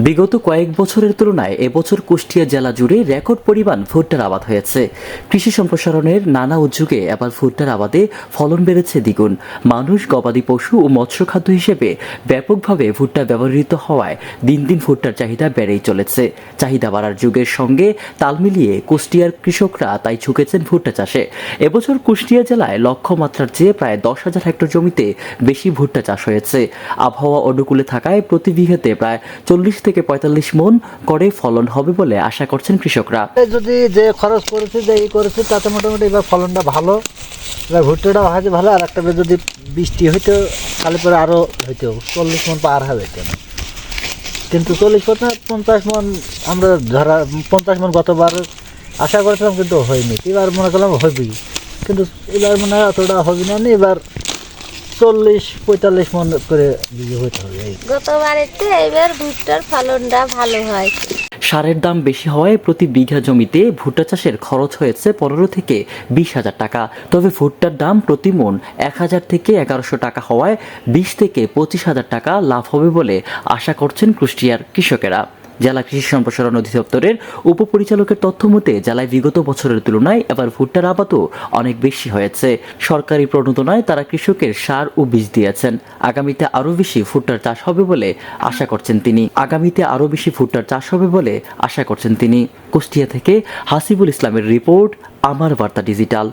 বিগত কয়েক বছরের তুলনায় এবছর কুষ্টিয়া জেলা জুড়ে রেকর্ড পরিমাণ ভুট্টার আবাদ হয়েছে। কৃষি সম্প্রসারণের নানা উদ্যোগে এবার ভুট্টার আবাদে ফলন বেড়েছে দ্বিগুণ। মানুষ, গবাদি পশু ও মৎস্য খাদ্য হিসেবে ব্যাপকভাবে ভুট্টা ব্যবহৃত হওয়ায় দিন দিন ভুট্টার চাহিদা বেড়েই চলেছে। চাহিদা বাড়ার যুগের সঙ্গে তাল মিলিয়ে কুষ্টিয়ার কৃষকরা তাই ঝুঁকেছেন ভুট্টা চাষে। এবছর কুষ্টিয়া জেলায় লক্ষ্যমাত্রার চেয়ে প্রায় 10,000 হেক্টর জমিতে বেশি ভুট্টা চাষ হয়েছে। আবহাওয়া অনুকূলে থাকায় প্রতি বিঘাতে প্রায় 40 থেকে 45 মণ করে ফলন হবে বলে আশা করছেন কৃষকরা। যদি যে খরচ করেছে যে ই করেছে তাতে মোটামুটি এবার ফলনটা ভালো, এবার ভুট্টাটা হয়তো ভালো। আর একটা যদি বৃষ্টি হইতো তাহলে পরে আরও হইতো 40 মণ পার হবে কেন, কিন্তু 40-50 মণ আমরা ধরা 50 মণ গতবার আশা করেছিলাম কিন্তু হয়নি। এবার মনে করলাম হইবি, কিন্তু এবার মনে হয় অতটা হবে না। এবার 40-45 মণ করে বিঘে হইতে হবে। গতবারের চেয়ে এবার ভুট্টার ফলনটা ভালো হয়। সারের দাম বেশি হওয়ায় প্রতি বিঘা জমিতে ভুট্টা চাষের খরচ হয়েছে 15 থেকে 20,000 টাকা। তবে ভুট্টার দাম প্রতি মণ 1,000 থেকে 1,100 টাকা হওয়ায় 20 থেকে 25,000 টাকা লাভ হবে বলে আশা করছেন কুষ্টিয়ার কৃষকেরা। জেলা কৃষি সম্প্রসারণ অধিদপ্তরের উপপরিচালকের তথ্য মতে জেলায় বিগত বছরের তুলনায় এবার ভুট্টার আবাদও অনেক বেশি হয়েছে। সরকারি প্রণোদনায় তারা কৃষকের সার ও বীজ দিয়েছেন। আগামীতে আরও বেশি ভুট্টার চাষ হবে বলে আশা করছেন তিনি। কুষ্টিয়া থেকে হাসিবুল ইসলামের রিপোর্ট, আমার বার্তা ডিজিটাল।